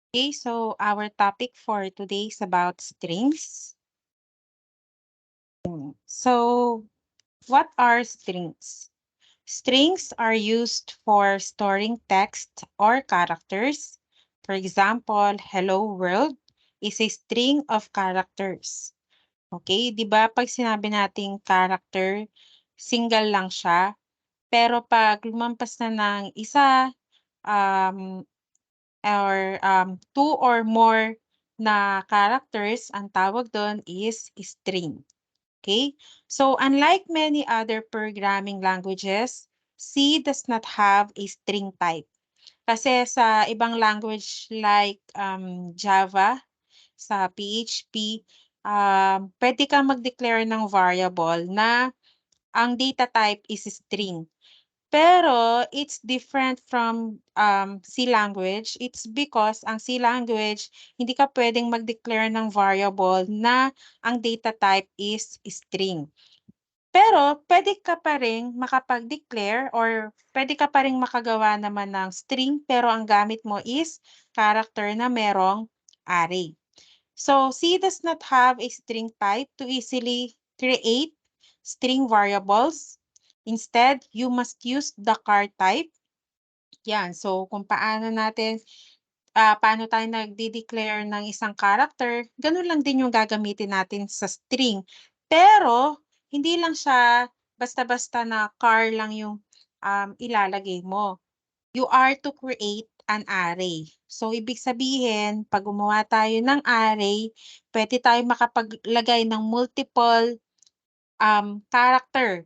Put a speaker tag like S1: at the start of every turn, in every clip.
S1: Okay, so our topic for today is about strings. So, what are strings? Strings are used for storing text or characters. For example, hello world is a string of characters. Okay, 'di ba pag sinabi nating character, single lang siya. Pero pag lumampas na ng isa, um, two or more na characters, ang tawag doon is string. Okay? So unlike many other programming languages, C does not have a string type. Kasi sa ibang language like Java, sa PHP, pwede kang mag-declare ng variable na ang data type is string. Pero it's different from C language. It's because ang C language, hindi ka pwedeng mag-declare ng variable na ang data type is string. Pero pwede ka pa ring makapag-declare or pwede ka pa ring makagawa naman ng string pero ang gamit mo is character na merong array. So C does not have a string type to easily create string variables. Instead, you must use the char type. Yan, so kung paano tayo nagde-declare ng isang character, ganun lang din yung gagamitin natin sa string. Pero hindi lang siya basta-basta na char lang yung ilalagay mo. You are to create an array. So ibig sabihin, pag gumawa tayo ng array, pwede tayo makapaglagay ng multiple character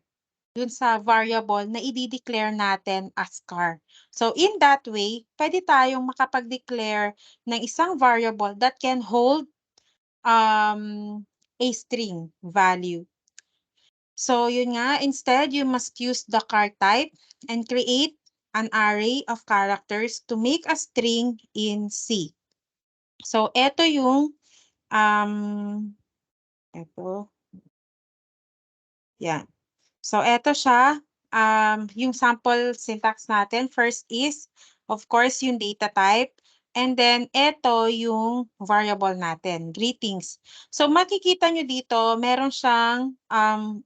S1: dun sa variable na i-declare natin as char. So in that way, pwede tayong makapag-declare ng isang variable that can hold a string value. So yun nga, instead, you must use the char type and create an array of characters to make a string in C. So ito yung ito, yan. So eto siya, yung sample syntax natin. First is, of course, yung data type. And then eto yung variable natin, greetings. So makikita nyo dito, meron siyang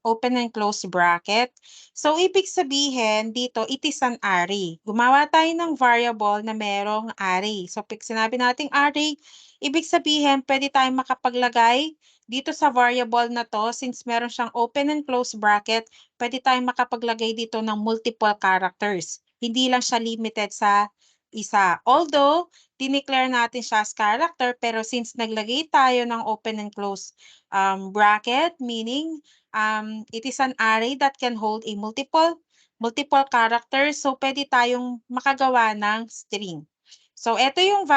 S1: open and close bracket. So ibig sabihin dito, it is an array. Gumawa tayo ng variable na merong array. So pag sinabi nating array, ibig sabihin pwede tayong makapaglagay dito sa variable na to, since meron siyang open and close bracket, pwede tayong makapaglagay dito ng multiple characters. Hindi lang siya limited sa isa. Although, dineclare natin siya as character, pero since naglagay tayo ng open and close bracket, meaning it is an array that can hold a multiple characters, so pwede tayong makagawa ng string. So, ito yung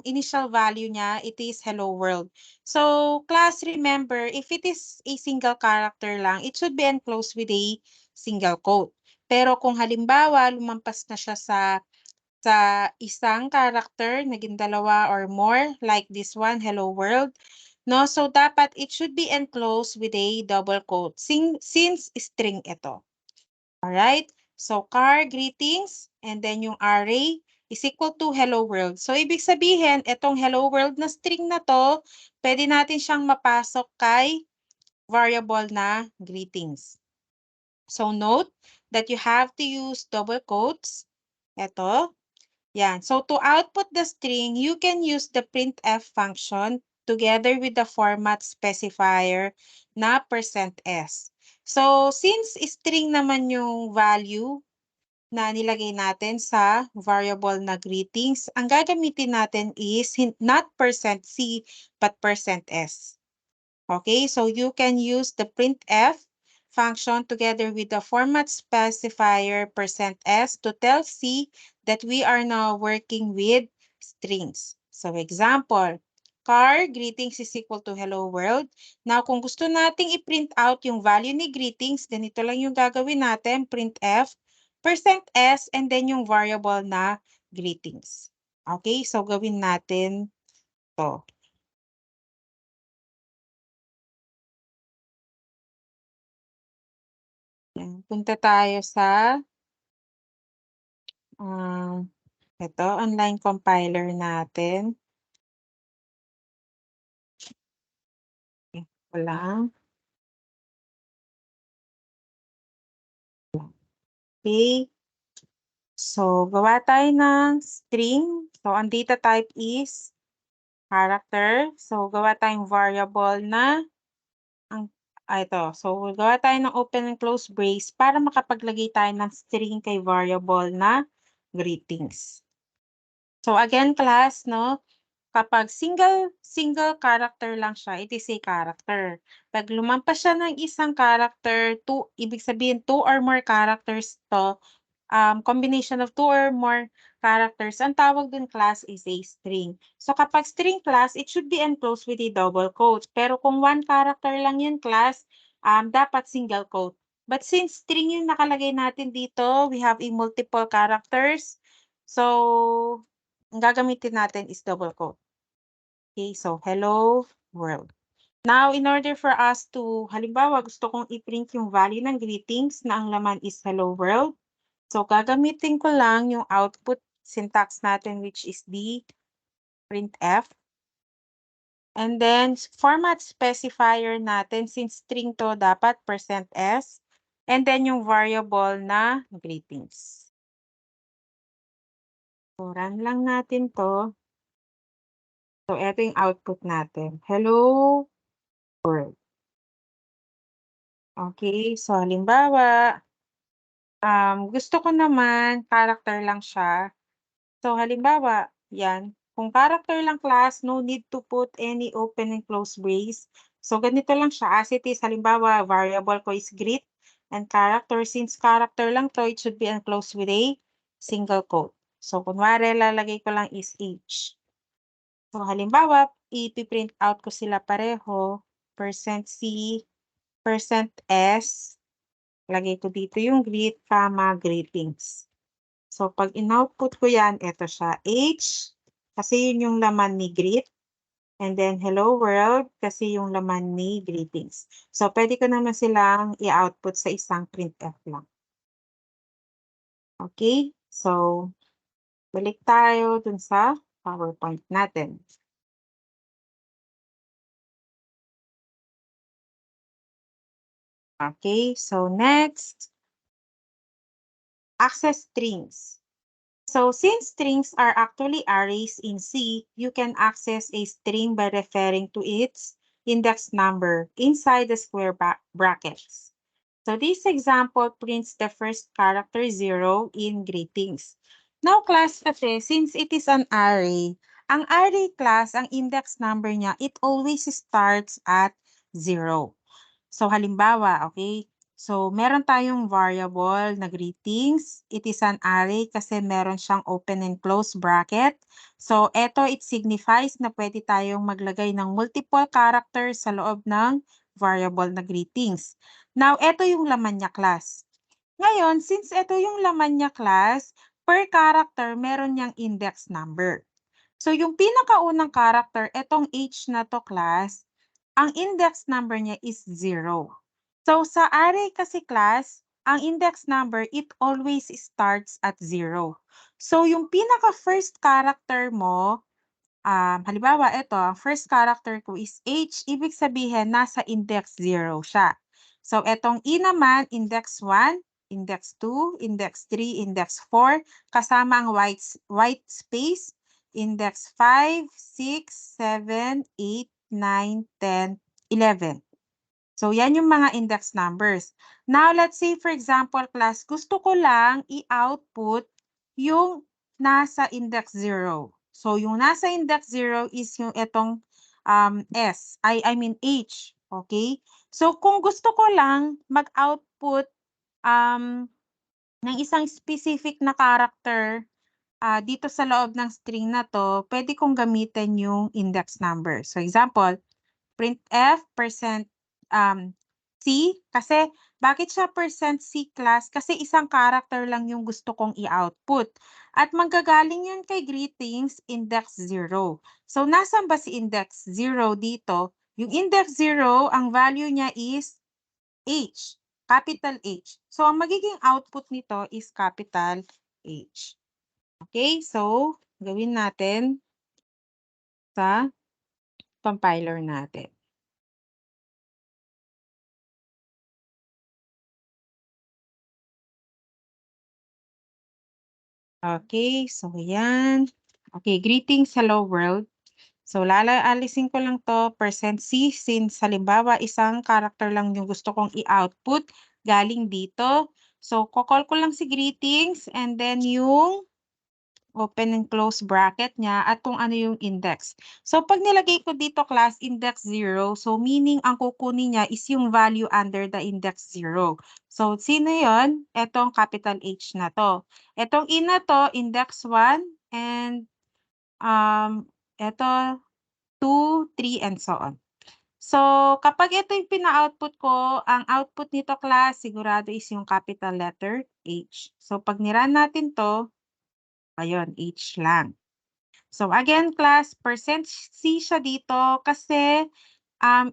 S1: initial value niya, it is hello world. So, class, remember, if it is a single character lang, it should be enclosed with a single quote. Pero kung halimbawa, lumampas na siya sa isang character, naging dalawa or more, like this one, hello world, no? So, dapat it should be enclosed with a double quote since string ito. Alright? So, char, greetings, and then yung array is equal to hello world. So, ibig sabihin, itong hello world na string na to, pwede natin siyang mapasok kay variable na greetings. So, note that you have to use double quotes. Ito. Yan. So, to output the string, you can use the printf function together with the format specifier na %s. So, since string naman yung value na nilagay natin sa variable na greetings, ang gagamitin natin is not %c but %s. Okay, so you can use the printf function together with the format specifier %s to tell C that we are now working with strings. So example, char greetings is equal to hello world. Now kung gusto nating i-print out yung value ni greetings, ganito lang yung gagawin natin, printf %s and then yung variable na greetings. Okay, so gawin natin to. Punta tayo sa ito, online compiler natin. Walang. Okay. So, gawa tayo ng string. So, ang data type is character. So, gawa tayong variable na ito. So, gawa tayo ng open and close brace para makapaglagay tayo ng string kay variable na greetings. So, again, class, no? Kapag single character lang siya, it is a character. Pag lumampas siya ng isang character, ibig sabihin 2 or more characters to, combination of 2 or more characters, ang tawag dun class is a string. So kapag string class, it should be enclosed with a double quote. Pero kung 1 character lang yun class, dapat single quote. But since string yung nakalagay natin dito, we have a multiple characters. So, ang gagamitin natin is double quote. Okay, so hello world. Now, in order for us to, halimbawa, gusto kong i-print yung value ng greetings na ang laman is hello world. So, gagamitin ko lang yung output syntax natin, which is the printf. And then, format specifier natin, since string to, dapat %s. And then, yung variable na greetings. So, run lang natin to. So, ito yung output natin. Hello world. Okay, so halimbawa, gusto ko naman character lang siya. So halimbawa, yan. Kung character lang class, no need to put any open and close brace. So ganito lang siya as it is. Halimbawa, variable ko is greet and character. Since character lang to, it should be enclosed with a single quote. So kunwari, lalagay ko lang is H. So halimbawa, ipiprint out ko sila pareho. %C, %S. Lagay ko dito yung greet, greetings. So, pag in-output ko yan, ito siya, H, kasi yun yung laman ni greet. And then, hello world, kasi yung laman ni greetings. So, pwede ko naman silang i-output sa isang printf lang. Okay? So, balik tayo dun sa PowerPoint natin. Okay, so next, access strings. So since strings are actually arrays in C, you can access a string by referring to its index number inside the square brackets. So this example prints the first character 0 in greetings. Now class kasi, since it is an array, ang array class, ang index number niya, it always starts at 0. So halimbawa, okay, so meron tayong variable na greetings. It is an array kasi meron siyang open and close bracket. So eto, it signifies na pwede tayong maglagay ng multiple characters sa loob ng variable na greetings. Now, eto yung laman niya class. Ngayon, since eto yung laman niya class, per character meron niyang index number. So yung pinakaunang character, etong H na to class, ang index number niya is 0. So sa array kasi class, ang index number, it always starts at 0. So yung pinaka-first character mo, halimbawa ito, ang first character ko is H, ibig sabihin nasa index 0 siya. So etong E naman, index 1, index 2, index 3, index 4, kasama ang white space, index 5, 6, 7, 8, 9, 10, 11. So, yan yung mga index numbers. Now, let's say, for example, class, gusto ko lang i-output yung nasa index 0. So, yung nasa index 0 is yung itong I mean H. Okay? So, kung gusto ko lang mag-output ng isang specific na character dito sa loob ng string na to, pwede kong gamitin yung index number. So example, printf %C, kasi bakit siya %C class? Kasi isang character lang yung gusto kong i-output. At manggagaling yun kay greetings index 0. So nasan ba si index 0 dito? Yung index 0, ang value niya is H, capital H. So ang magiging output nito is capital H. Okay, so gawin natin sa compiler natin. Okay, so yan. Okay, greetings, hello world. So alisin ko lang 'to, %C since halimbawa isang character lang yung gusto kong i-output galing dito. So ko-call ko lang si greetings and then yung open and close bracket niya at kung ano yung index. So 'pag nilagay ko dito class index 0, so meaning ang kukunin niya is yung value under the index 0. So sino yon? Etong capital H na 'to. Etong E na 'to index 1 and eto 2, 3 and so on. So kapag ito yung pina-output ko, ang output nito class sigurado is yung capital letter H. So 'pag ni-run natin 'to, ayun H lang. So again class, %C siya dito kasi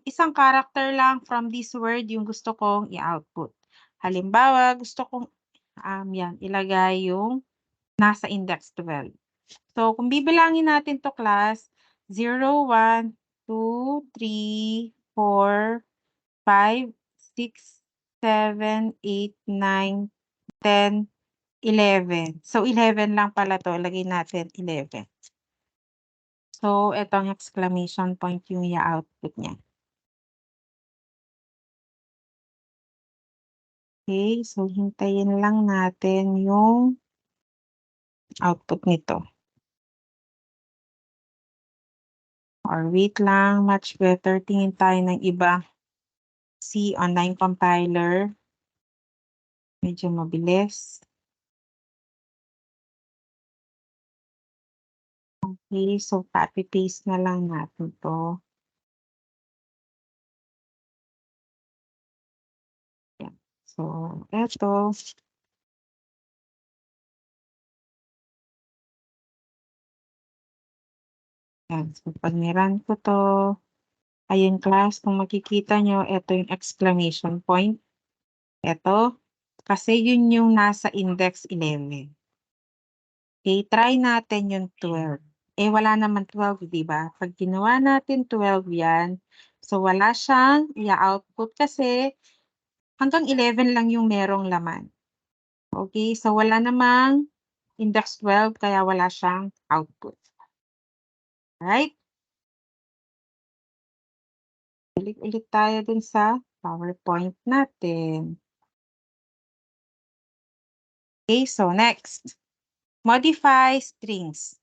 S1: isang character lang from this word yung gusto kong i-output. Halimbawa, gusto kong yan, ilagay yung nasa index 12. So kung bibilangin natin to class, 0, 1, 2, 3, 4, 5, 6, 7, 8, 9, 10, 11. So 11 lang pala 'to, lagay natin 11. So etong exclamation point yung i-output niya. Okay, so hintayin lang natin yung output nito. Or wait lang, much better tingin tayo ng iba. See online compiler. Medyo mabilis. Okay, so copy-paste na lang natin 'to. Yan. So eto. Yan, so 'pag ni-run ko 'to, ayun class kung makikita niyo eto yung exclamation point. Eto, kasi yun yung nasa index 11. Okay, try natin yung 12. Eh, wala naman 12, 'di ba? 'Pag ginawa natin 12 yan, so wala siyang i-output kasi hanggang 11 lang yung merong laman. Okay, so wala namang index 12 kaya wala siyang output. Alright? Balik ulit tayo dun sa PowerPoint natin. Okay, so next, modify strings.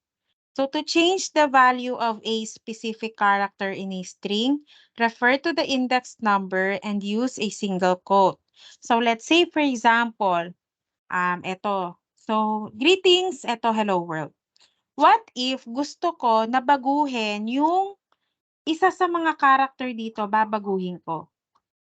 S1: So to change the value of a specific character in a string, refer to the index number and use a single quote. So let's say for example, eto. So greetings, eto hello world. What if gusto ko na baguhin yung isa sa mga character dito, babaguhin ko.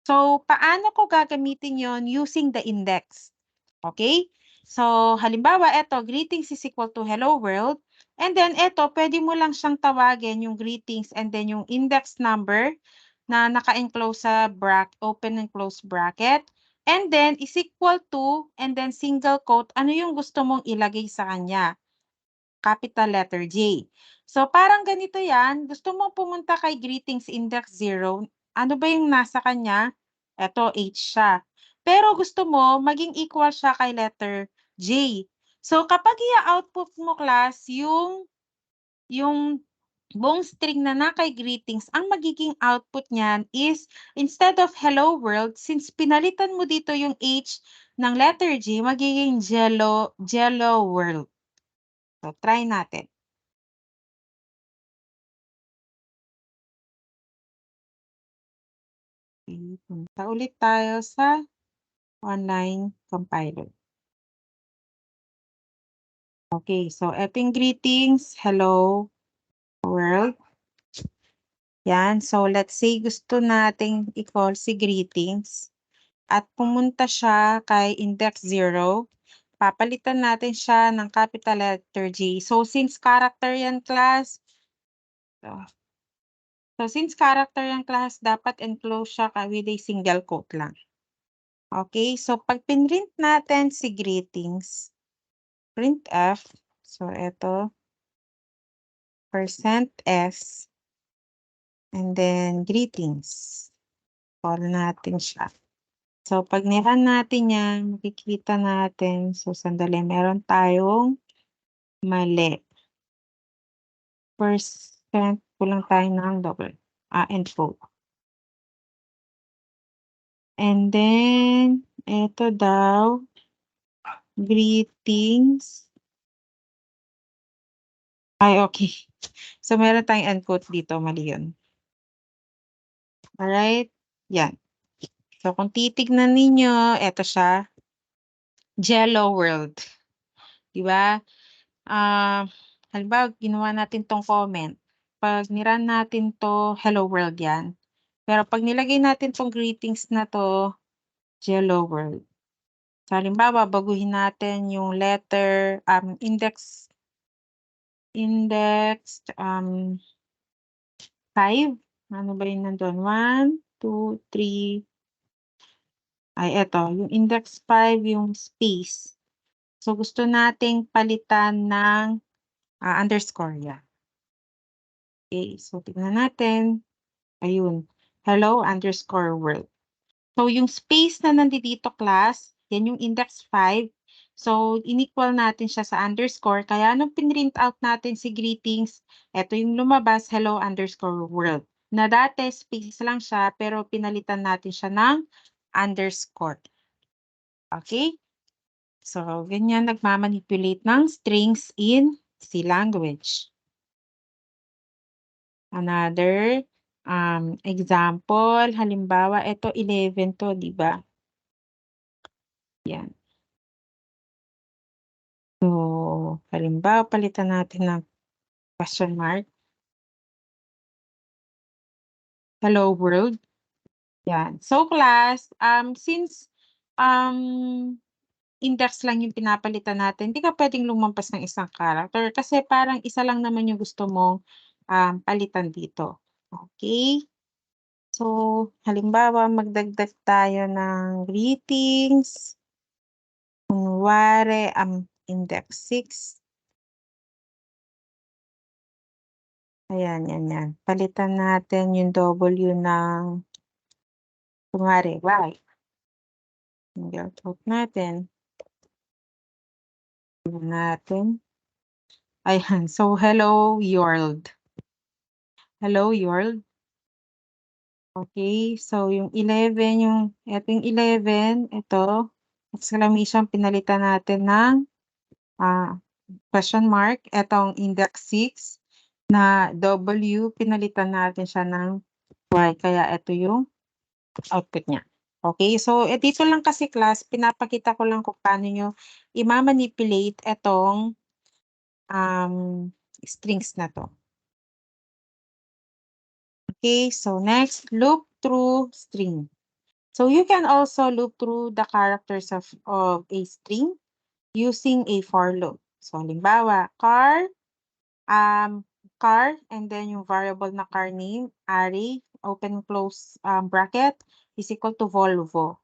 S1: So paano ko gagamitin yon using the index? Okay? So, halimbawa, eto, greetings is equal to hello world. And then, eto, pwede mo lang siyang tawagin yung greetings and then yung index number na naka-enclose sa open and close bracket. And then, is equal to, and then single quote, ano yung gusto mong ilagay sa kanya? Capital letter J. So, parang ganito yan. Gusto mong pumunta kay greetings index 0. Ano ba yung nasa kanya? Eto, H siya. Pero gusto mo maging equal siya kay letter J. So, kapag i-output mo class yung buong string na kay greetings, ang magiging output niyan is instead of hello world, since pinalitan mo dito yung H ng letter J, magiging jello world. So, try natin. Okay, punta ulit tayo sa online compiler. Okay, so eting greetings, hello world. Yan, so let's say gusto nating i-call si greetings at pumunta siya kay index 0. Papalitan natin siya ng capital letter J. So since character yan class, dapat enclose siya with a single quote lang. Okay, so pag pinrint natin si greetings, printf, so ito, %s, and then greetings. Call natin siya. So, pag ni-run natin yan, makikita natin, so sandali, meron tayong Mali. Percent, kulang tayo ng double, end quote. And then, eto daw, greetings. Ay, okay. So, meron tayong end quote dito, mali yun. Alright, yan. So, kung titignan ninyo, eto siya, Jello World. Di ba? Halimbawa, ginawa natin tong comment. Pag niran natin to, hello world yan. Pero pag nilagay natin tong greetings na to, Jello World. So, halimbawa, baguhin natin yung letter, index 5. Ano ba yung nandun? 1, 2, 3. Ay, eto. Yung index 5, yung space. So, gusto nating palitan ng underscore yan. Okay, so tignan natin. Ayun. Hello underscore world. So, yung space na nandito class, yan yung index 5. So, inequal natin siya sa underscore. Kaya nung pinrint out natin si greetings, eto yung lumabas, hello underscore world. Na dati, space lang siya, pero pinalitan natin siya ng underscore. Okay? So, ganyan nagmamanipulate ng strings in C language. Another example, halimbawa, ito 11 to, di ba? Yan. So, halimbawa, palitan natin ng question mark. Hello world. Yan. So, class, since index lang yung pinapalitan natin, hindi ka pwedeng lumampas ng isang character kasi parang isa lang naman yung gusto mong palitan dito. Okay? So, halimbawa, magdagdag tayo ng greetings. Kunwari, index 6. Ayan, yan. Palitan natin yung W ng, kunwari, Y. Out natin. Tignan natin. Ayan, so hello world. Hello world. Okay, so yung 11, ito yung 11, ito, exclamation, pinalitan natin ng question mark. Etong index 6 na W, pinalitan natin siya ng Y. Kaya ito yung output niya. Okay, so dito lang kasi class, pinapakita ko lang kung paano nyo i-manipulate etong strings na to. Okay, so next, loop through string. So you can also loop through the characters of a string using a for loop. So halimbawa, car, and then yung variable na car name, array, open close bracket, is equal to Volvo.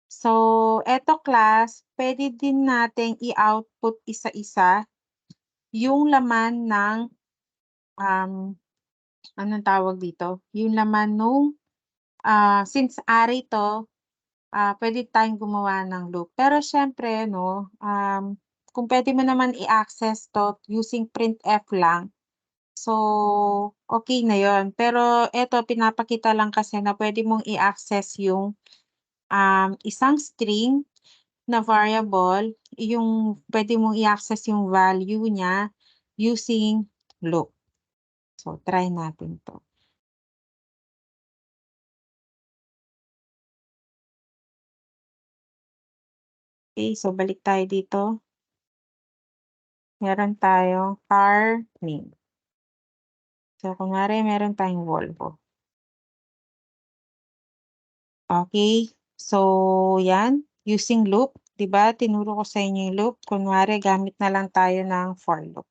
S1: So, eto class, pwede din nating i-output isa-isa yung laman ng, anong tawag dito? Yung laman nung, since array to, pwede tayong gumawa ng loop. Pero syempre, no, kung pwede mo naman i-access to using printf lang, so, okay na yon. Pero eto, pinapakita lang kasi na pwede mong i-access yung isang string na variable, yung pwede mong i-access yung value niya using loop. So, try natin to. Okay, so balik tayo dito. Meron tayong car name. So, kunwari, meron tayong Volvo. Okay, so yan, using loop, di ba? Tinuro ko sa inyo yung loop. Kunwari, gamit na lang tayo ng for loop.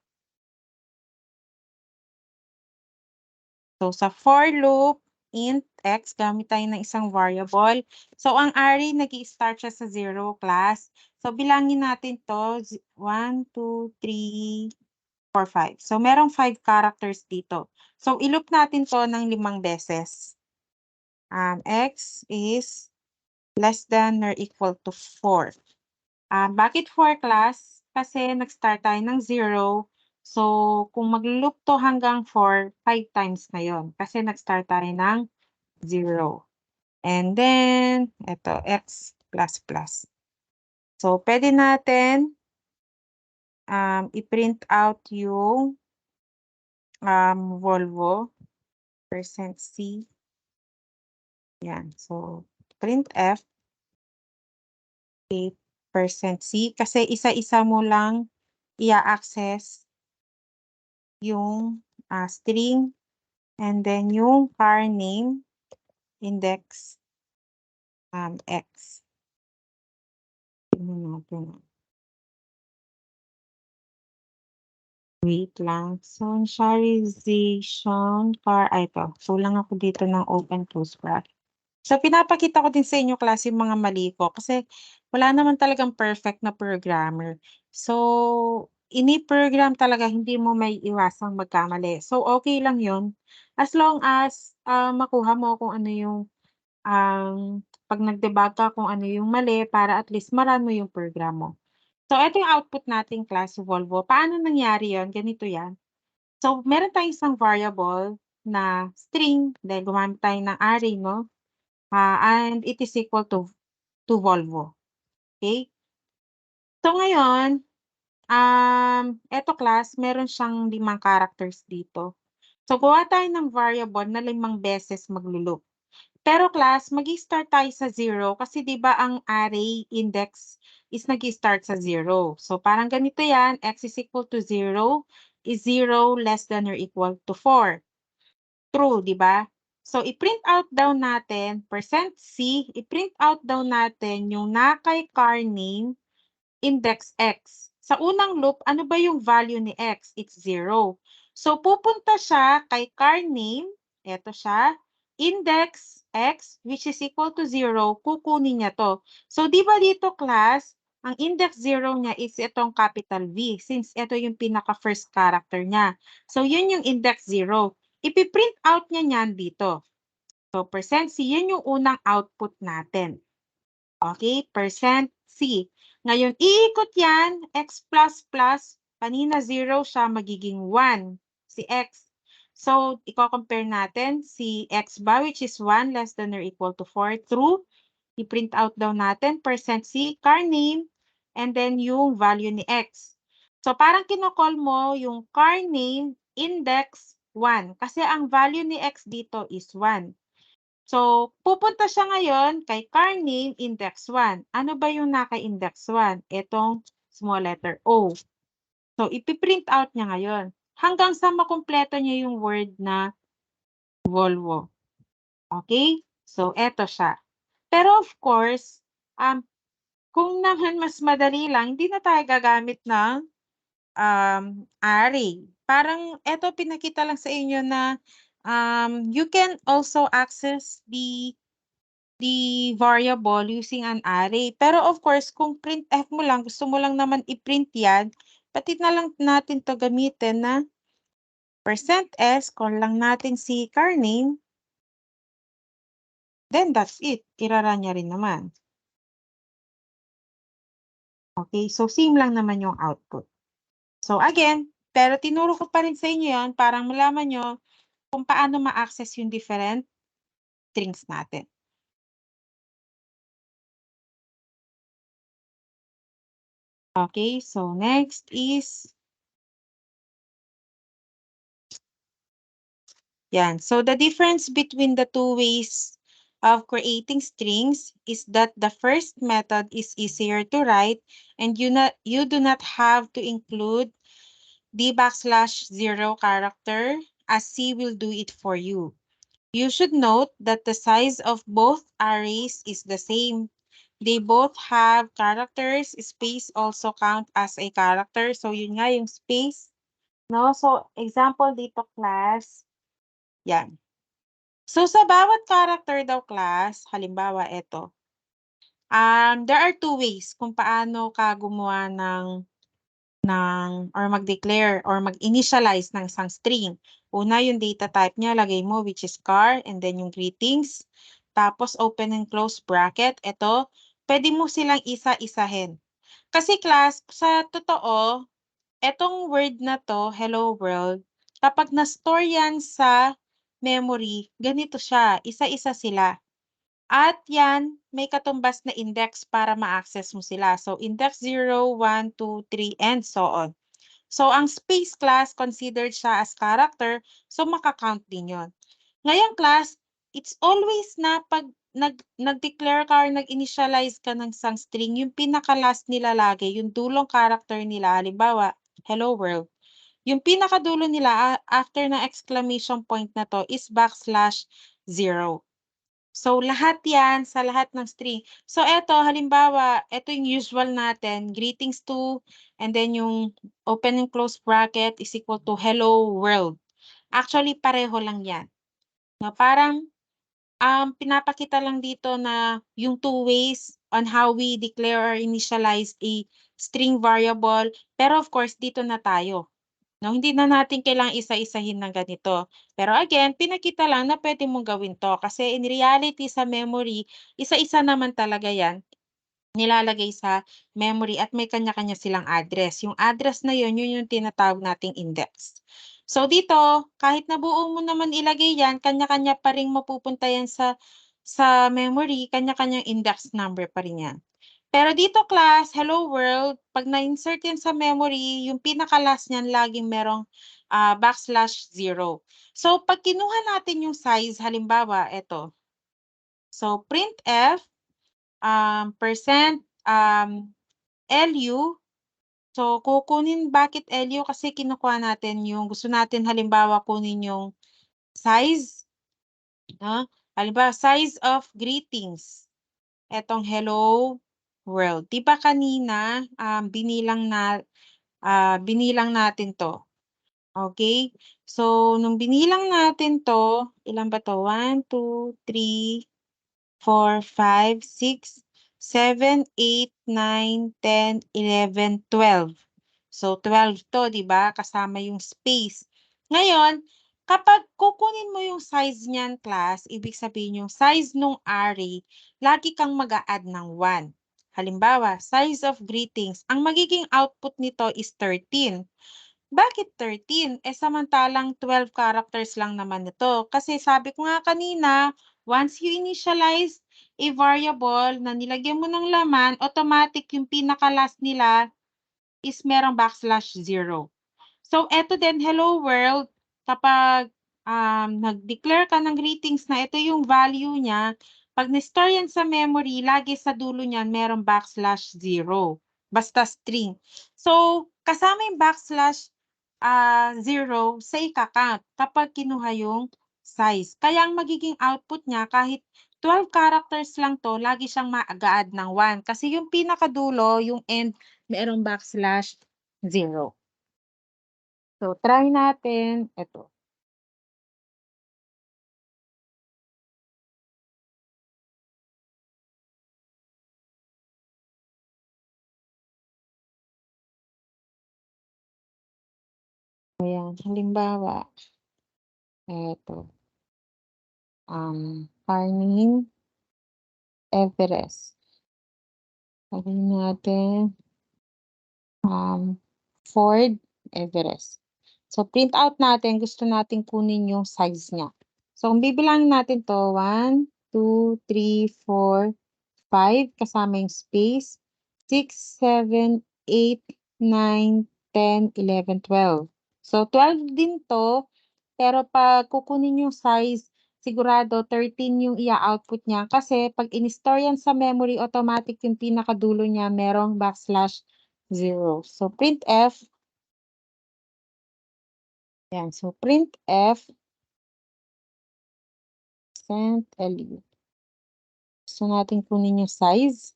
S1: So, sa for loop, int x, gamit tayo ng isang variable. So, ang array, nag-i-start siya sa 0 class. So, bilangin natin to, 1, 2, 3, 4, 5. So, merong 5 characters dito. So, i-loop natin to ng 5 beses. X is less than or equal to 4. Bakit 4 class? kasi nag-start tayo ng 0. So, kung maglo-loop 'to hanggang 4, 5 times na 'yon kasi nag-start tayo ng 0. And then eto x plus plus. So, puwede natin, i-print out yung, Volvo %C. Yan. So, printf, okay, %C kasi isa-isa mo lang i-a-access yung, string and then yung car name index, x. Tignan natin. Wait lang. Soncharization car ito. Kulang ako dito ng open close bracket. So, pinapakita ko din sa inyo klase yung mga mali ko kasi wala naman talagang perfect na programmer. So, ini-program talaga hindi mo maiiwasang magkamali. So, okay lang yun as long as, makuha mo kung ano yung, 'pag nag-debug ka kung ano yung mali para at least ma-run mo yung program mo. So, eto yung output nating class Volvo. Paano nangyari yun? Ganito yan. So, meron tayong isang variable na string dahil gumamit tayo ng array 'no, and it is equal to Volvo, okay? So, ngayon, eto class meron siyang 5 characters dito. So, gawa tayo ng variable na 5 beses maglo-loop. Pero class, mag-i-start tayo sa 0 kasi 'di ba ang array index is nag-i-start sa 0. So, parang ganito 'yan, x is equal to 0 is 0 less than or equal to 4. True, 'di ba? So, i-print out daw natin %C, i-print out daw natin yung na kay car name index x. Sa unang loop, ano ba yung value ni x? It's 0. So, pupunta siya kay car name, eto siya, index x, which is equal to 0, kukunin niya to. So, di ba dito class, ang index 0 niya is itong capital V, since ito yung pinaka-first character niya. So, yun yung index 0. Ipiprint out niya niyan dito. So, %C, yun yung unang output natin. Okay, %C. Ngayon, iikot yan, x plus plus, kanina 0 siya, magiging 1, si x. So, i-compare natin si x ba, which is 1 less than or equal to 4, true. I-print out daw natin, %C, car name, and then yung value ni x. So, parang kinocall mo yung car name index 1, kasi ang value ni x dito is 1. So, pupunta siya ngayon kay car name index 1. Ano ba yung naka-index 1? Itong small letter O. So, ipiprint out niya ngayon hanggang sa makumpleto niya yung word na Volvo. Okay? So, eto siya. Pero of course, kung naman mas madali lang, hindi na tayo gagamit ng array. Parang eto pinakita lang sa inyo na you can also access the variable using an array. Pero of course, kung printf mo lang, gusto mo lang naman i-print yan, pati na lang natin to gamitin na %s, call lang natin si car name, then that's it. Irara niya rin naman. Okay, so same lang naman yung output. So again, pero tinuro ko pa rin sa inyo yan para malaman nyo kung paano ma-access yung different strings natin. Okay, so next is yan. So the difference between the two ways of creating strings is that the first method is easier to write and you do not have to include the \0 character as C will do it for you. You should note that the size of both arrays is the same. They both have characters. Space also count as a character. So yun nga yung space. No? So example dito class. Yan. So, sa bawat character daw class, halimbawa ito, there are two ways kung paano ka gumawa ng or mag-declare or mag-initialize ng isang string. Una, yung data type niya, lagay mo which is car, and then yung greetings. Tapos, open and close bracket. Ito, pwede mo silang isa-isahin. Kasi class, sa totoo, etong word na 'to, hello world, kapag na-store yan sa memory, ganito siya, isa-isa sila. At yan, may katumbas na index para ma-access mo sila. So, index 0, 1, 2, 3, and so on. So, ang space class, considered siya as character, so maka-count din yun. Ngayong class, it's always na 'pag nag-declare ka or nag-initialize ka ng isang string, yung pinaka-last nila lagi, yung dulong character nila, halimbawa, hello world, yung pinakadulo nila after ng exclamation point na 'to is \0. So, lahat 'yan sa lahat ng string. So, eto halimbawa, eto yung usual natin, greetings to, and then yung open and close bracket is equal to hello world. Actually, pareho lang 'yan, 'no, parang pinapakita lang dito na yung two ways on how we declare or initialize a string variable, pero of course dito na tayo, 'no, hindi na natin kailangang isa-isahin ng ganito. Pero again, pinakita lang na puwede mong gawin 'to kasi in reality sa memory, isa-isa naman talaga 'yan nilalagay sa memory at may kanya-kanya silang address. Yung address na yun, yun yung tinatawag nating index. So dito, kahit na buo mo naman ilagay yan, kanya-kanya pa ring mapupunta yan sa memory, kanya-kanyang index number pa rin yan. Pero dito class, hello world, 'pag na-insert yan sa memory, yung pinaka-last niyan laging merong \0. So 'pag kinuha natin yung size, halimbawa eto, so printf percent LU, so kukunin bakit LU kasi kinukuha natin yung gusto natin halimbawa kunin yung size, halimbawa size of greetings, etong hello world. 'Di ba kanina, binilang natin 'to, okay. So nung binilang natin 'to, ilan ba 'to, 1, 2, 3, 4, 5, 6, 7, 8, 9, 10, 11, 12. So 12 'to, 'di ba, kasama yung space. Ngayon, kapag kukunin mo yung size niyan class, ibig sabihin yung size nung array, lagi kang mag-a-add ng 1. Halimbawa, size of greetings, ang magiging output nito is 13. Bakit 13? Samantalang 12 characters lang naman ito. Kasi sabi ko nga kanina, once you initialize a variable na nilagyan mo ng laman, automatic yung pinaka-last nila is merong \0. So, eto din, hello world, kapag nag-declare ka ng greetings na ito yung value niya, pag na-store yan sa memory, lagi sa dulo niyan merong \0, basta string. So, kasama yung \0 sa ika-count kapag kinuha yung size. Kaya ang magiging output niya kahit 12 characters lang 'to, lagi siyang mag-a-add ng 1 kasi yung pinakadulo, yung end, merong \0. So, try natin ito. Ayan, halimbawa, eto, Carning Everest. Sabihin natin, Ford Everest. So, print out natin, gusto natin kunin yung size niya. So, kung bibilangin natin 'to, 1, 2, 3, 4, 5 kasama yung space, 6, 7, 8, 9, 10, 11, 12. So, 12 din 'to, pero 'pag kukunin yung size, sigurado 13 yung ia-output niya kasi 'pag in-store yan sa memory, automatic yung pinakadulo niya merong \0. So, printf, yan. So, printf %lu. Gusto natin kunin yung size.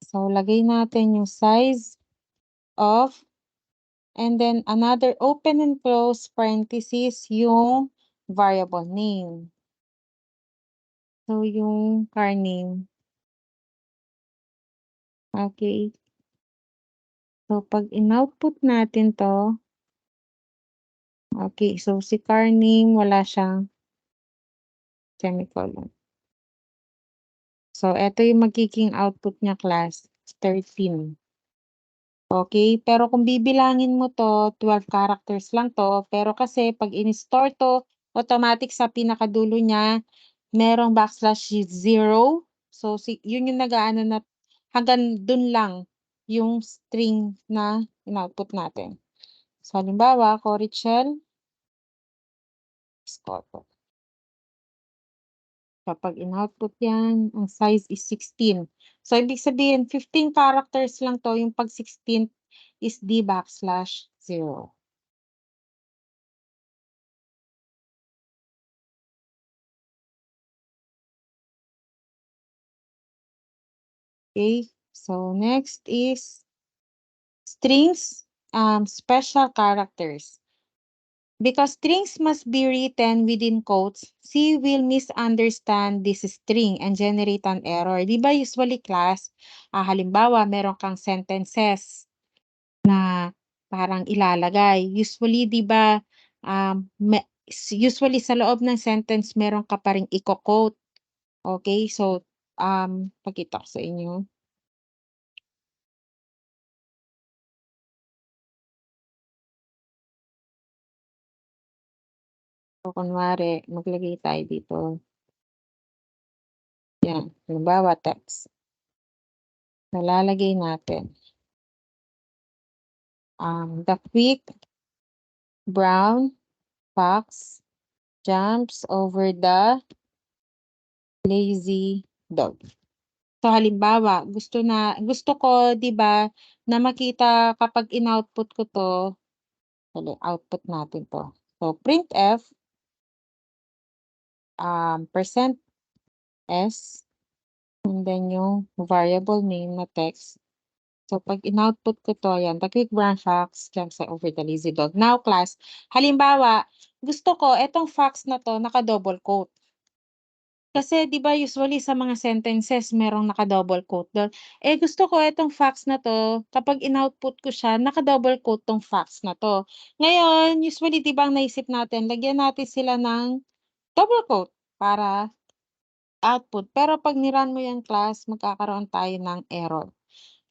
S1: So, lagay natin yung size of, and then another open and close parenthesis yung variable name. So, yung car name. Okay. So, pag in-output natin 'to, okay, so si car name wala siyang semicolon. So, eto yung magiging output niya class. 13. Okay, pero kung bibilangin mo 'to, 12 characters lang 'to, pero kasi 'pag in-store 'to, automatic sa pinakadulo niya merong \0. So, yun yung nag-aano na hanggang dun lang yung string na in-output natin. So, halimbawa, Corichel Scotto. Kapag in-output yan, ang size is 16. So, ibig sabihin 15 characters lang 'to, yung 'pag 16 is D\0. Okay, so next is strings, special characters. Because strings must be written within quotes, C will misunderstand this string and generate an error. Di ba usually class, halimbawa meron kang sentences na parang ilalagay. Usually di ba, usually sa loob ng sentence meron ka pa ring iko-quote. Okay, so, pakita ko sa inyo. So, kunwari maglagay tayo dito, yan, halimbawa text. So, lalagay natin, the quick brown fox jumps over the lazy dog. So, halimbawa gusto ko 'di ba, na makita kapag in-output ko 'to, dali output natin 'to. So, printf, percent %s, and then yung variable name na text. So, 'pag in-output ko 'to, ayan, the quick brown fox jumps over the lazy dog. Now class, halimbawa, gusto ko etong fox na 'to naka-double quote. Kasi 'di ba usually sa mga sentences merong naka-double quote dun. Eh, gusto ko etong fox na 'to, kapag in-output ko siya, naka-double quote 'tong fox na 'to. Ngayon, usually 'di ba ang naisip natin, lagyan natin sila ng double quote para output. Pero 'pag ni-run mo 'yan class, magkakaroon tayo ng error.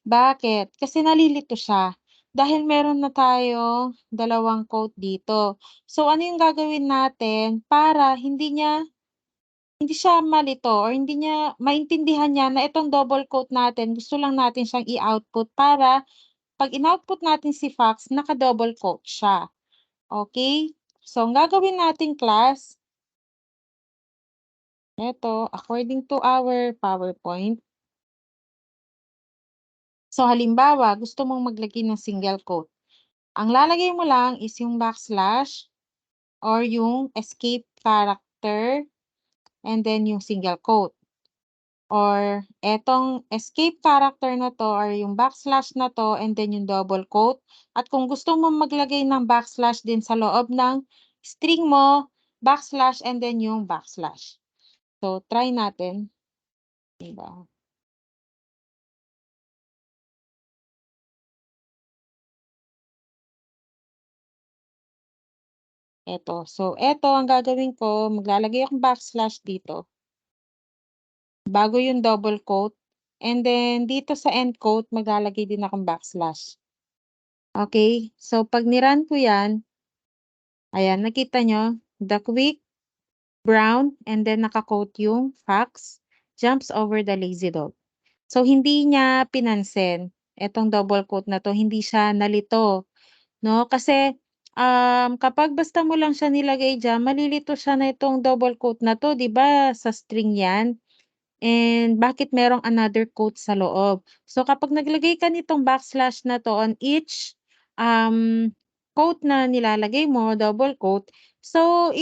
S1: Bakit? Kasi nalilito siya, dahil meron na tayong dalawang quote dito. So, ano yung gagawin natin para hindi siya malito or hindi niya maintindihan niya na itong double quote natin, gusto lang natin siyang i-output para 'pag in-output natin si fox, naka-double quote siya, okey? So, ang gagawin natin class, eto according to our PowerPoint. So, halimbawa gusto mong maglagay ng single quote, ang lalagay mo lang is yung backslash or yung escape character and then yung single quote. Or etong escape character na 'to or yung backslash na 'to and then yung double quote. At kung gusto mo maglagay ng backslash din sa loob ng string mo, backslash and then yung backslash. So, try natin, 'di ba? So, ang gagawin ko, maglalagay akong backslash dito, bago yung double quote, and then dito sa end quote maglalagay din akong backslash. Okay, so 'pag ni-run ko 'yan, ayan nakita niyo, the quick brown, and then naka-quote yung fox jumps over the lazy dog. So, hindi niya pinansin etong double quote na 'to, hindi siya nalito, 'no? Kasi, kapag basta mo lang siya nilagay diyan, malilito siya na itong double quote na 'to, 'di ba, sa string 'yan, and bakit merong another quote sa loob. So, kapag naglagay ka nitong backslash na 'to on each, quote na nilalagay mo, double quote, so,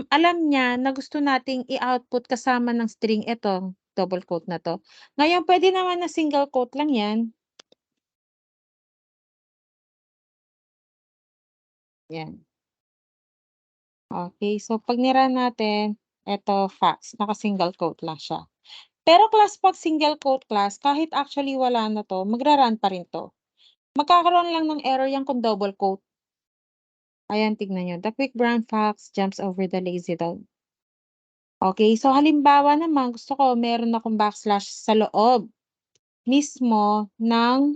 S1: alam niya na gusto nating i-output kasama ng string itong double quote na 'to. Ngayon puwede naman na single quote lang 'yan, 'yan. Okey, so 'pag ni-run natin, eto facts, naka-single quote lang siya. Pero class 'pag single quote class, kahit actually wala na 'to, magra-run pa rin 'to. Magkakaroon lang ng error 'yan kung double quote. Ayan, tignan niyo, "The quick brown fox jumps over the lazy dog." Okey, so halimbawa naman gusto ko meron akong backslash sa loob mismo ng,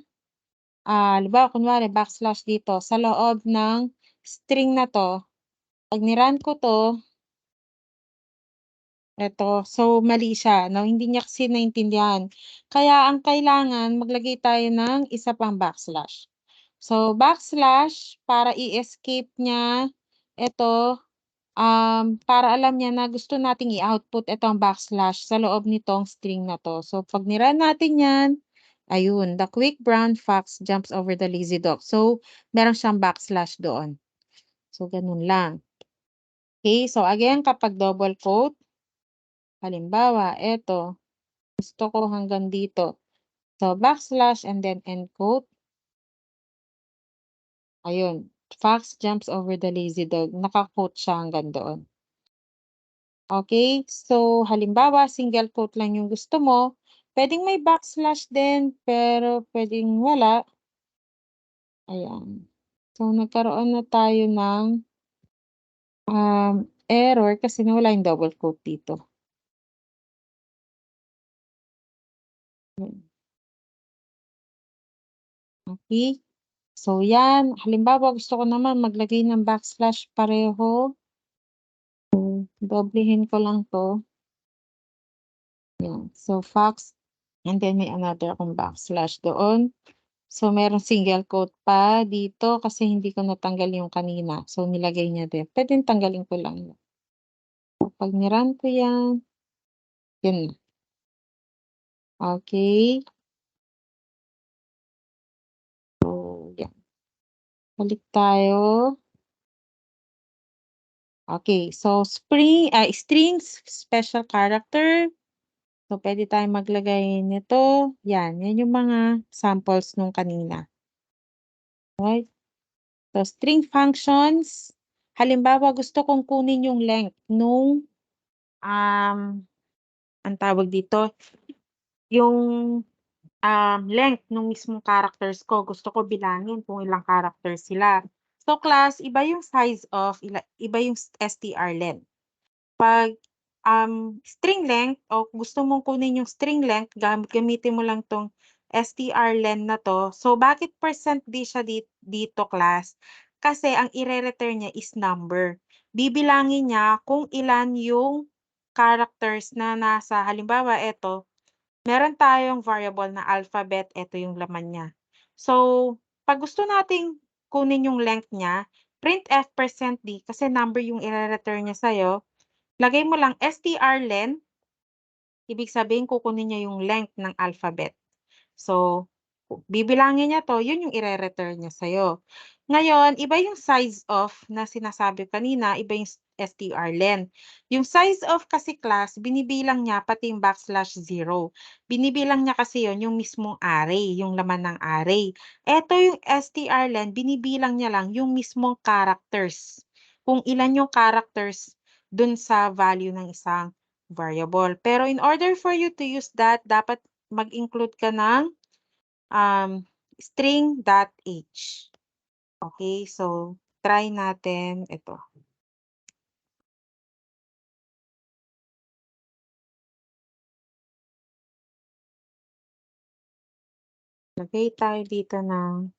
S1: halimbawa kunwari backslash dito sa loob ng string na 'to, 'pag ni-run ko 'to, eto, so mali siya 'no, hindi niya kasi naintindihan. Kaya ang kailangan maglagay tayo ng isa pang backslash. So, backslash para i-escape niya eto, para alam niya na gusto nating i-output itong backslash sa loob nitong string na 'to. So, 'pag ni-run natin 'yan, ayun, the quick brown fox jumps over the lazy dog. So, meron siyang backslash doon. So, ganun lang. Okay, so again kapag double quote, halimbawa eto, gusto ko hanggang dito. So, backslash and then end quote, ayun, fox jumps over the lazy dog, naka-quote siya hanggang doon. Okay, so halimbawa single quote lang yung gusto mo, puwedeng may backslash din, pero puwedeng wala, ayan. So, nagkaroon na tayo ng, error kasi nawala yung double quote dito. Okay, so 'yan, halimbawa gusto ko naman maglagay ng backslash pareho, doblehin ko lang 'to, 'yan. So, fox and then may another akong backslash doon. So, merong single quote pa dito kasi hindi ko natanggal yung kanina. So, nilagay niya din. Puwedeng tanggalin ko lang 'yun. So, 'pag ni-run ko 'yan, 'yun na. Okey. So, 'yan. Balik tayo. Okay, so strings, special character. So, puwede tayong maglagay nito, 'yan. 'Yan yung mga samples nung kanina. Okey. So, string functions, halimbawa gusto kong kunin yung length nung, um anong tawag dito, yung, length nung mismong characters ko, gusto ko bilangin kung ilang characters sila. So, class, iba yung size of iba yung strlen. 'Pag, string length o gusto mong kunin yung string length gamitin mo lang 'tong strlen na 'to. So, bakit %d siya dito class? Kasi ang ire-return niya is number. Bibilangin niya kung ilan yung characters na nasa halimbawa eto, meron tayong variable na alphabet, eto yung laman niya. So, 'pag gusto nating kunin yung length niya, printf%d kasi number yung ire-return niya sa'yo, lagay mo lang strlen, ibig sabihin kukunin niya yung length ng alphabet. So, bibilangin niya 'to, yun yung ire-return niya sa'yo. Ngayon, iba yung size of na sinasabi kanina, iba yung strlen. Yung size of kasi class, binibilang niya pati yung backslash zero. Binibilang niya kasi yun yung mismong array, yung laman ng array. Eto yung strlen, binibilang niya lang yung mismong characters, kung ilan yung characters dun sa value ng isang variable. Pero in order for you to use that, dapat mag-include ka ng, string.h. Okay, so try natin ito. Lagay tayo dito ng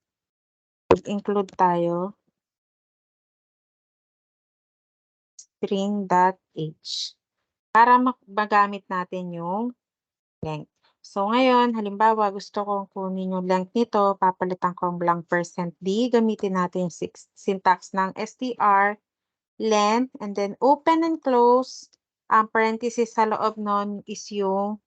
S1: mag-include tayo, string.h, para magamit natin yung length. So ngayon, halimbawa gusto kong kunin yung length nito, papalitan ko ang blank %d, gamitin natin yung syntax ng str, length, and then open and close, ang parenthesis sa loob nun is yung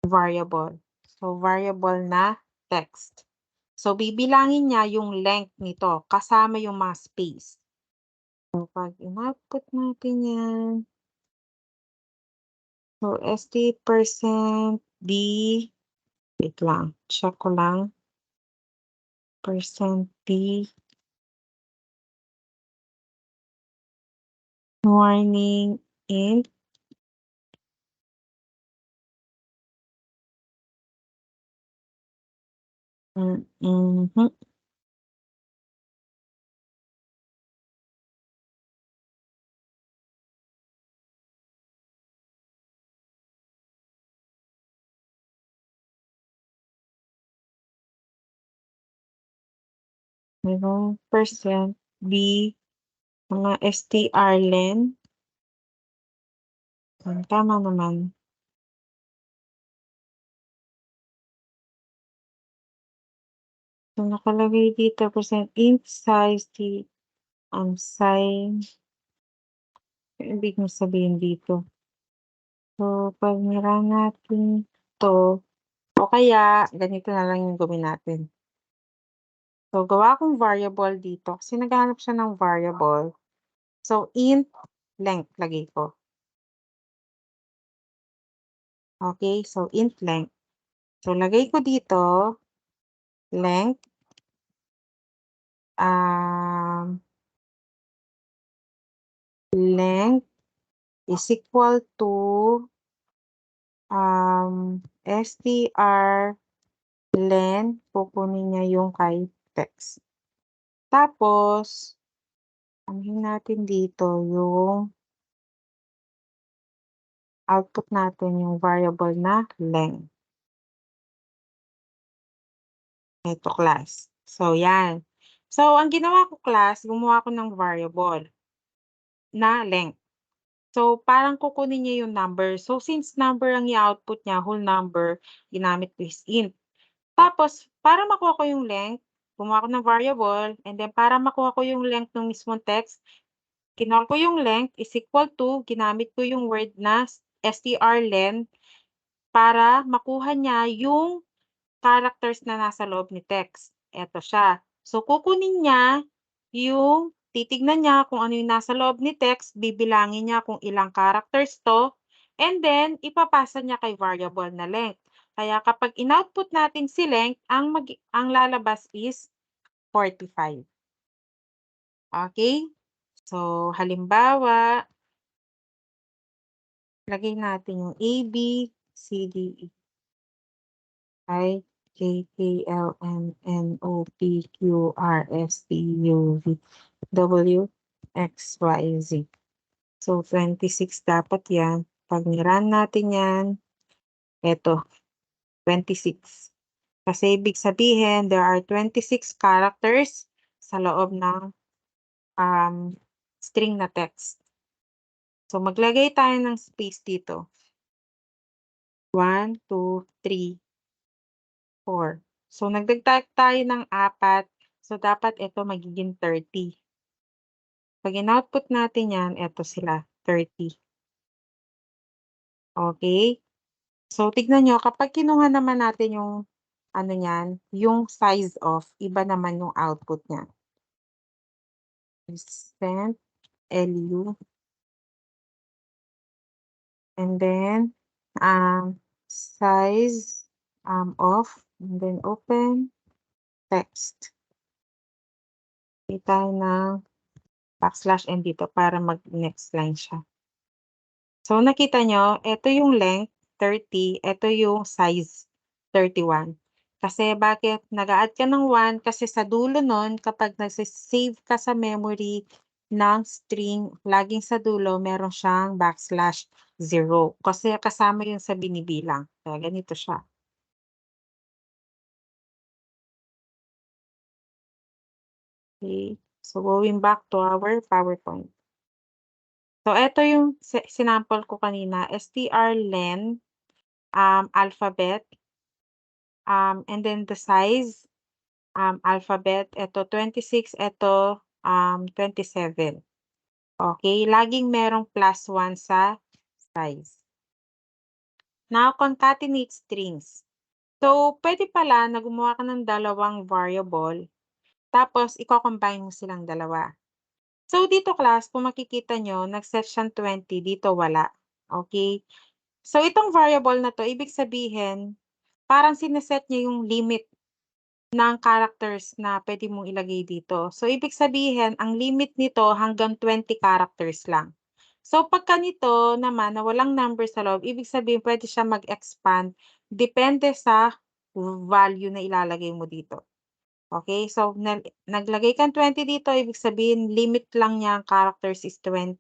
S1: variable. So, variable na text. So, bibilangin niya yung length nito kasama yung mga space. So, 'pag in-output natin yan, so st%b, wait lang, check ko lang, %b, warning int, mhm. Merong percent. B, mga strlen. Tama naman. So, nakalagay dito percent int size ang sign. Ano ibig mong sabihin dito? So, pag nira natin 'to o kaya ganito na lang yung gawin natin. So, gawa akong variable dito kasi naghahanap siya ng variable. So, int length lagay ko. Okay, so int length. So, lagay ko dito length, length is equal to strlen, kukunin niya yung kay text. Tapos, anuhin natin dito yung output natin yung variable na length. Ito class. So, yan. So, ang ginawa ko class, gumawa ko ng variable na length. So, parang kukunin niya yung number. So, since number ang i-output niya, whole number, ginamit ko is int. Tapos, para makuha ko yung length, gumawa ko ng variable, and then para makuha ko yung length ng mismong text, kinuha ko yung length is equal to, ginamit ko yung word na strlen para makuha niya yung characters na nasa loob ni text. Eto siya. So, kukunin niya yung titignan niya kung ano yung nasa loob ni text, bibilangin niya kung ilang characters to, and then ipapasa niya kay variable na length. Kaya kapag in-output natin si length, ang lalabas is 45. Okay? So, halimbawa, lagay natin yung A, B, C, D, E, I, J, K, L, M, N, O, P, Q, R, S, T, U, V, W, X, Y, Z. So, 26 dapat yan. Pag ni-run natin yan, eto, 26. Kasi ibig sabihin, there are 26 characters sa loob ng string na text. So, maglagay tayo ng space dito. 1, 2, 3, 4. So, nagdagdag tayo ng 4. So, dapat ito magiging 30. Pag in-output natin yan, eto sila, 30. Okay? So, tignan nyo, kapag kinuha naman natin yung ano niyan, yung size of, iba naman yung output niya. Percent LU. And then, size of, and then open text. Kita ng backslash n dito para mag-next line siya. So, nakita nyo, ito yung length, 30, ito yung size, 31. Kasi bakit? Nag-a-add ka ng 1 kasi sa dulo nun, kapag nag-save ka sa memory ng string, laging sa dulo, meron siyang backslash 0. Kasi kasama yun sa binibilang. Kaya ganito siya. Okay. So, going back to our PowerPoint. So, ito yung sinample ko kanina, strlen, alphabet, and then the size, alphabet, ito 26, ito 27. Okay, laging merong +1 sa size. Now, concatenate strings. So, pwede pala na gumawa ka ng dalawang variable, tapos i-combine mo silang dalawa. So, dito class, kung makikita nyo, nag-set siyang 20, dito wala. Okay? So, itong variable na to, ibig sabihin, parang sineset niya yung limit ng characters na pwede mong ilagay dito. So, ibig sabihin, ang limit nito hanggang 20 characters lang. So, pagka nito naman na walang number sa loob, ibig sabihin pwede siya mag-expand depende sa value na ilalagay mo dito. Okay, so naglagay kang 20 dito, ibig sabihin limit lang niya ang characters is 20.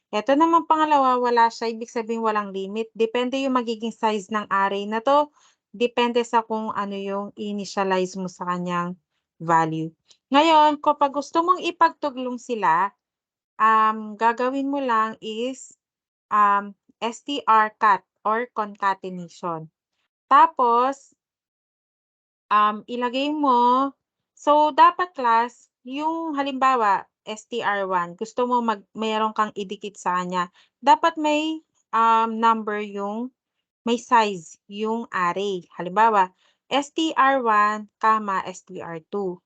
S1: Ito naman pangalawa, wala siya, ibig sabihin walang limit. Depende yung magiging size ng array na to, depende sa kung ano yung initialize mo sa kanyang value. Ngayon kapag gusto mong ipagtuglong sila, gagawin mo lang is, str cut or concatenation. Tapos, ilagay mo so dapat class yung halimbawa str1 gusto mo meron kang idikit sa kanya, dapat may, number yung may size yung array. Halimbawa, str1, str2.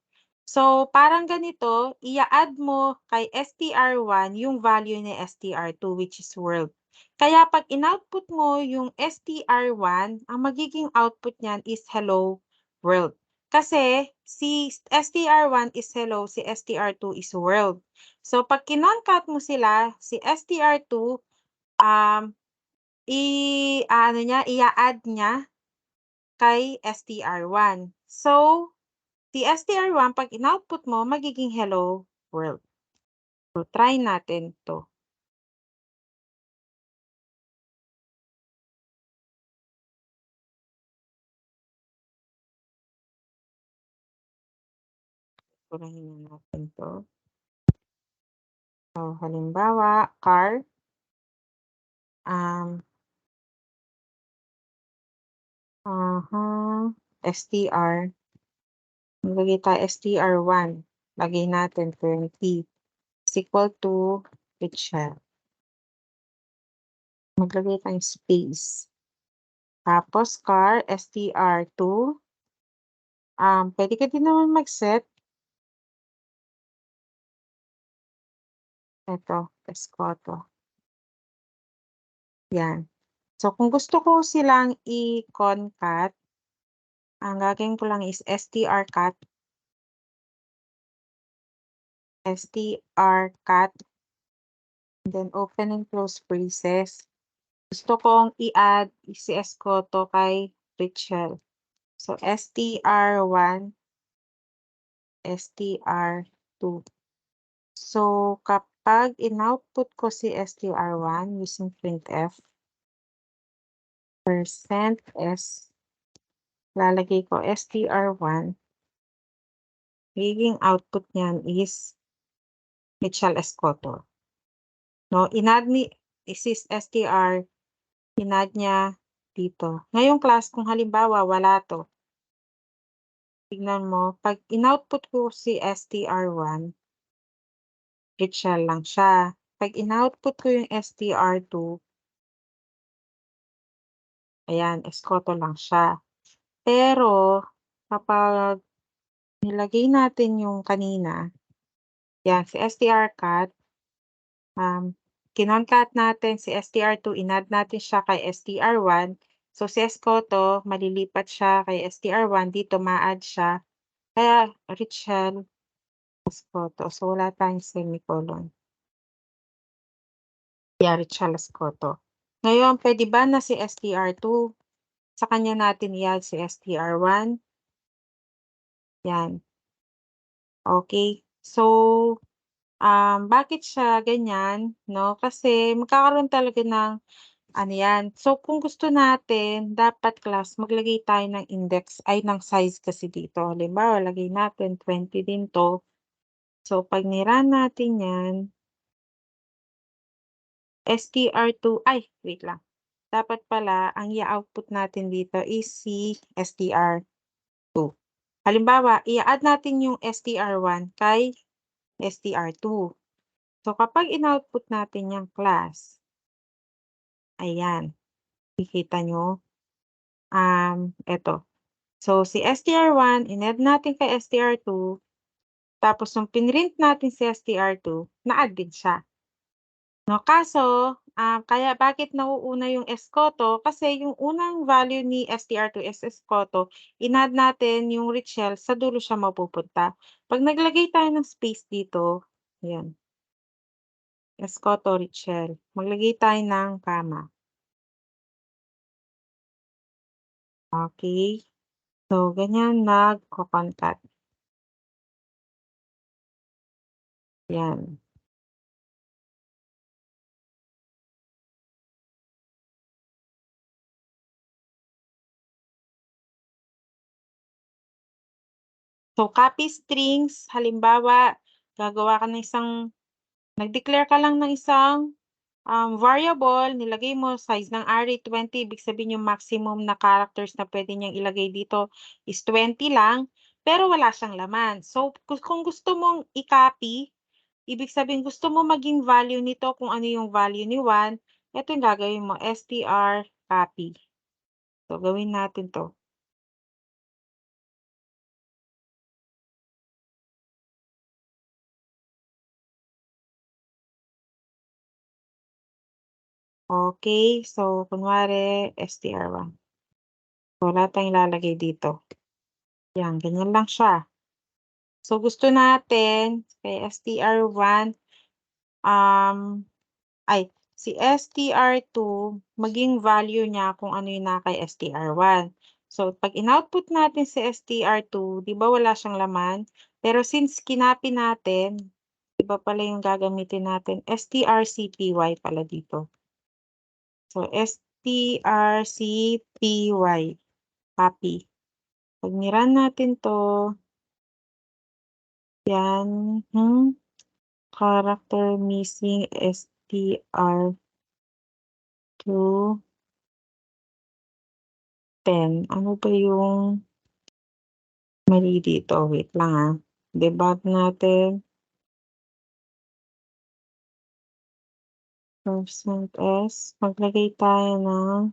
S1: So, parang ganito, i-a-add mo kay str1 yung value ni str2 which is world. Kaya 'pag in-output mo yung str1, ang magiging output niyan is hello world. Kasi si str1 is hello, si str2 is world. So, 'pag kinoncat mo sila, si str2, um, i-aano niya, i-a-add niya kay str1. So, si str1 'pag in-output mo magiging hello world. So, try natin 'to. Purahin na natin 'to. So, halimbawa car, um, str, maglagay tayo str1, lagay natin 20 is equal to Richelle. Maglagay tayong space. Tapos car, str2, puwede ka din naman mag-set. Eto, Escoto. Yan. So, kung gusto ko silang i-concat, ang gagawin ko lang is strcut, then open and close braces. Gusto kong i-add si Escoto kay Richelle. So, str1, str2. So, kapag in-output ko si str1 using printf, %s, lalagay ko str1, magiging output niyan is Richelle Escoto. No, in-add ni si str, in-add niya dito. Ngayong class kung halimbawa wala 'to, tignan mo 'pag in-output ko si str1, Richelle lang siya. 'Pag in-output ko yung str2, ayan, Escoto lang siya. Pero kapag nilagay natin yung kanina, yan si strcut, kinoncat natin si str2, in-add natin siya kay str1. So, si Escoto malilipat siya kay str1, dito ma-add siya, kaya Richelle Escoto. So, wala tayong semicolon. Yeah, Richelle Escoto. Ngayon, puwede ba na si str2, sa kanya natin i-add si str1? Yan. Okay. So, bakit siya ganyan 'no, kasi magkakaroon talaga ng ano yan. So, kung gusto natin dapat class maglagay tayo ng index ay ng size kasi dito. Halimbawa, lagay natin 20 din 'to. So, 'pag ni-run natin yan, str2 ay wait lang. Dapat pala ang i-output natin dito is si str2. Halimbawa, i-a-add natin yung str1 kay str2. So, kapag in-output natin yang class, ayan, makikita niyo, eto. So, si str1 in-add natin kay str2, tapos nung pinrint natin si str2, na-add din siya. No, kaso, kaya bakit nauuna yung Escoto, kasi yung unang value ni str2 is Escoto, in-add natin yung Richelle, sa dulo siya mapupunta. 'Pag naglagay tayo ng space dito, ayan, Escoto, Richelle, maglagay tayo ng comma. Okay. So, ganyan nagko-concat. Yan. So, copy strings, halimbawa, gagawa ka ng nag-declare ka lang ng isang variable, nilagay mo size ng array 20, ibig sabihin yung maximum na characters na pwede niyang ilagay dito is 20 lang, pero wala siyang laman. So, kung gusto mong i-copy, ibig sabihin gusto mo maging value nito kung ano yung value ni 1, ito yung gagawin mo, str copy. So, gawin natin to. Okay, so kunwari str1. Wala tayong ilalagay dito. Yan, ganyan lang siya. So, gusto natin kay str1, si str2, maging value niya kung ano yung naka kay str1. So, pag in-output natin si str2, di ba wala siyang laman? Pero since kinopy natin, iba pala yung gagamitin natin, strcpy pala dito. So, strcpy, copy. Pag ni-run natin to, yan, character missing str2 10. Ano ba yung mali dito? Wait lang Debug natin. %s. Maglagay tayo ng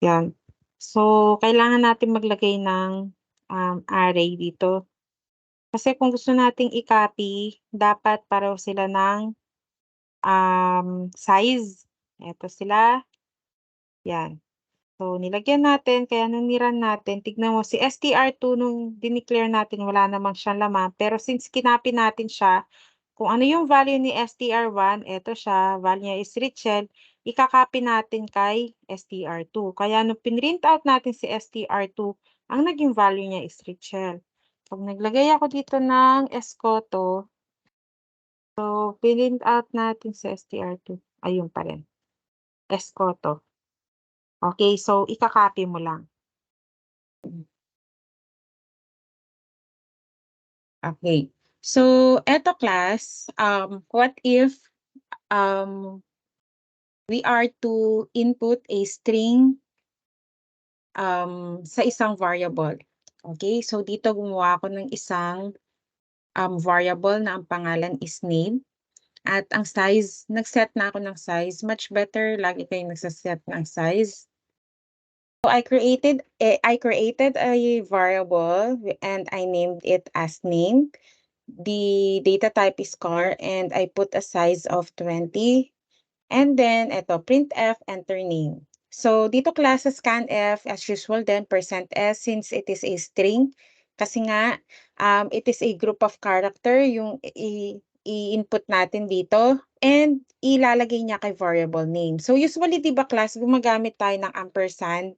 S1: yan. So, kailangan natin maglagay ng array dito. Kasi kung gusto nating i-copy, dapat pareho sila ng size. Ito sila. Yan. So, nilagyan natin, kaya nung niran natin, tignan mo, si str2 nung dineclare natin, wala namang siyang laman. Pero since kinopy natin siya, kung ano yung value ni str1, eto siya, value niya is Richel, ikakopy natin kay str2. Kaya nung pinrint out natin si str2, ang naging value niya is Richel. Pag naglagay ako dito ng escoto, so pinrint out natin si str2, ayun pa rin, escoto. Okay, so ikakopy mo lang. Okay. So, eto class, what if we are to input a string sa isang variable? Okay, so dito gumawa ako ng isang variable na ang pangalan is name. At ang size, nag-set na ako ng size. Much better, lagi kayong nagsaset ng size. So I created a variable and I named it as name. The data type is char and I put a size of 20. And then ito, printf, enter name. So dito klase scanf as usual then %s since it is a string. Kasi nga it is a group of character yung i-input natin dito and ilalagay niya kay variable name. So usually 'di ba class gumagamit tayo ng ampersand.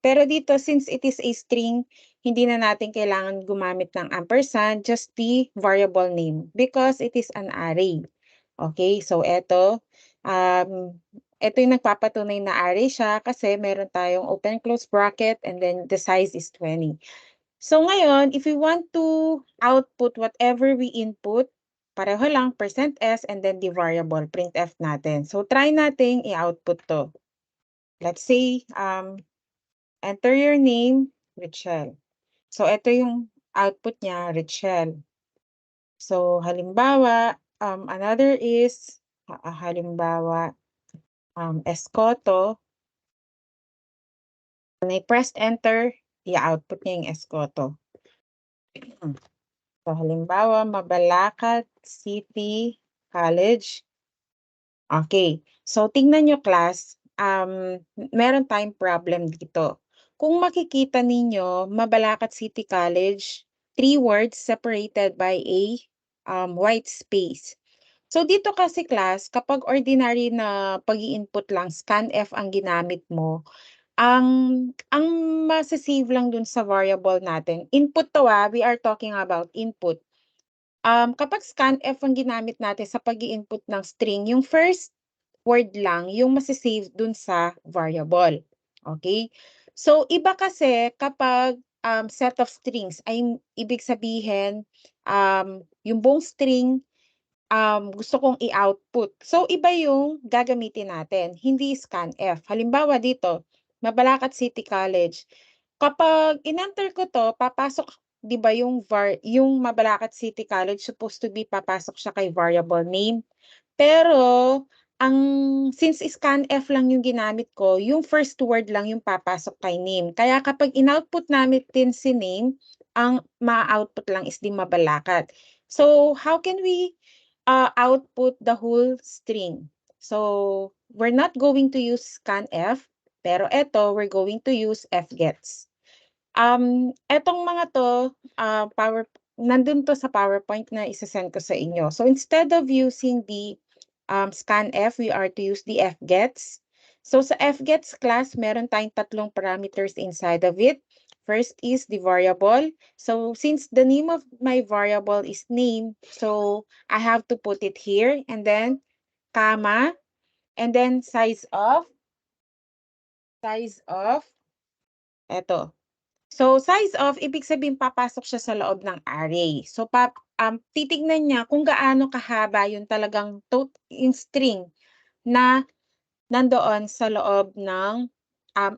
S1: Pero dito since it is a string, hindi na natin kailangan gumamit ng ampersand, just the variable name because it is an array. Okay, so ito yung nagpapatunay na array siya kasi meron tayong open close bracket and then the size is 20. So ngayon, if we want to output whatever we input, pareho lang %s and then the variable printf natin. So try nating i-output to. Let's say enter your name, Richel. So ito yung output niya, Richel. So halimbawa, another is halimbawa escoto. When I pressed enter, i-output niya yung escoto. So halimbawa, Mabalacat City College. Okay. So tingnan nyo class, meron tayong problem dito. Kung makikita ninyo, Mabalacat City College, 3 words separated by a white space. So dito kasi class, kapag ordinary na pag-i-input lang, scanf ang ginamit mo, ang masa-save lang dun sa variable natin, input to we are talking about input. Kapag scanf ang ginamit natin sa pag-i-input ng string, yung first word lang yung masa-save dun sa variable. Okay? So, iba kasi kapag set of strings ay ibig sabihin yung buong string gusto kong i-output. So, iba yung gagamitin natin, hindi scanf. Halimbawa dito, Mabalacat City College. Kapag in-enter ko 'to, papasok 'di ba yung Mabalacat City College supposed to be papasok siya kay variable name. Pero ang since scanf lang yung ginamit ko, yung first word lang yung papasok kay name. Kaya kapag in-output natin si name, ang ma-output lang is di Mabalacat. So, how can we output the whole string? So, we're not going to use scanf, pero eto, we're going to use fgets. Etong mga 'to, nandun 'to sa PowerPoint na ise-send ko sa inyo. So, instead of using the scanf, we are to use the fgets. So, sa fgets class, meron tayong tatlong parameters inside of it. First is the variable. So, since the name of my variable is name, so I have to put it here, and then comma, and then size of, eto. So, size of, ibig sabihin papasok siya sa loob ng array. So, titignan niya kung gaano kahaba yung talagang yung string na nandoon sa loob ng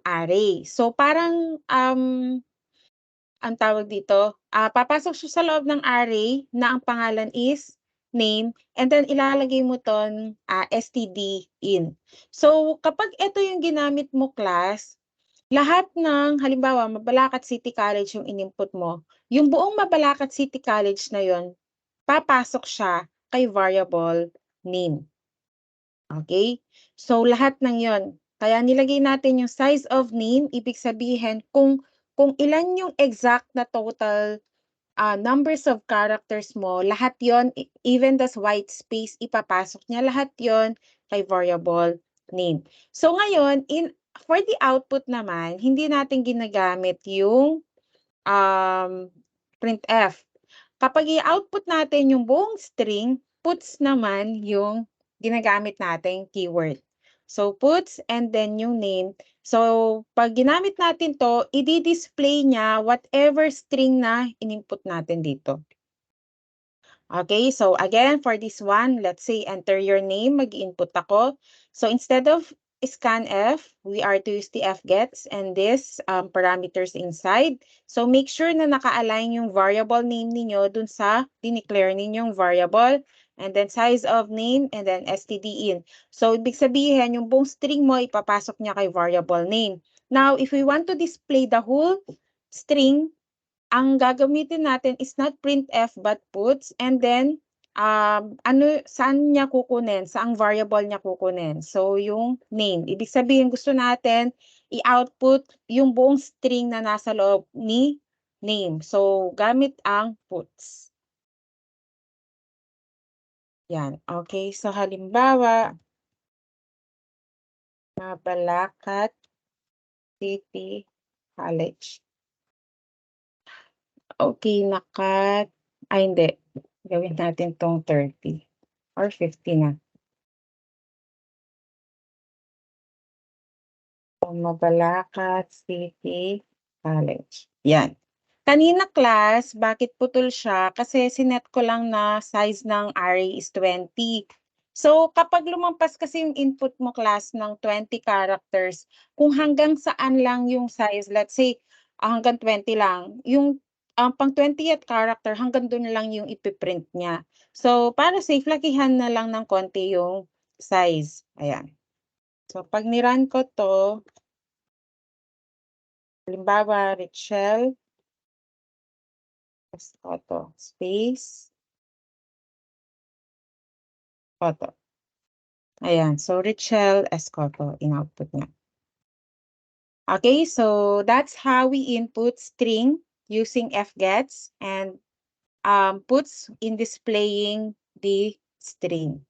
S1: array. So, parang, ang tawag dito, papasok siya sa loob ng array na ang pangalan is name, and then ilalagay mo ton std in. So, kapag ito yung ginamit mo class, lahat ng halimbawa Mabalacat City College yung in-input mo, yung buong Mabalacat City College na yon, papasok siya kay variable name. Okay? So, lahat ng yon. Kaya nilagay natin yung size of name, ibig sabihin kung ilan yung exact na total numbers of characters mo, lahat yon, even the white space, ipapasok niya lahat yon kay variable name. So ngayon, for the output naman, hindi natin ginagamit yung printf. Kapag i-output natin yung buong string, puts naman yung ginagamit nating keyword. So, puts and then yung name. So, pag ginamit natin to, i-display niya whatever string na in-input natin dito. Okay, so again, for this one, let's say enter your name, mag-input ako. So instead of scanf, we are to use the fgets and this parameters inside. So make sure na naka-align yung variable name niyo dun sa dineclare ninyong variable, and then size of name, and then std in. So ibig sabihin, yung buong string mo, ipapasok niya kay variable name. Now, if we want to display the whole string, ang gagamitin natin is not printf but puts, and then saan niya kukunin, saang variable niya kukunin. So yung name, ibig sabihin gusto natin i-output yung buong string na nasa loob ni name. So gamit ang puts. Yan, okay. So halimbawa, Mabalacat City College. Okay, hindi. Gawin natin tong 30 or 50 na. Mabalacat City College. Yan. Kanina class, bakit putol siya? Kasi sinet ko lang na size ng array is 20. So, kapag lumampas kasi yung input mo class ng 20 characters, kung hanggang saan lang yung size, let's say, hanggang 20 lang, yung pang 20th character, hanggang doon lang yung ipiprint niya. So, para safe, lakihan na lang ng konti yung size. Ayan. So, pag nirun ko to, halimbawa, Richelle Escoto, space, photo. Ayan, so Richelle Escoto, in-output niya. Okay, so that's how we input string using fgets and puts in displaying the string.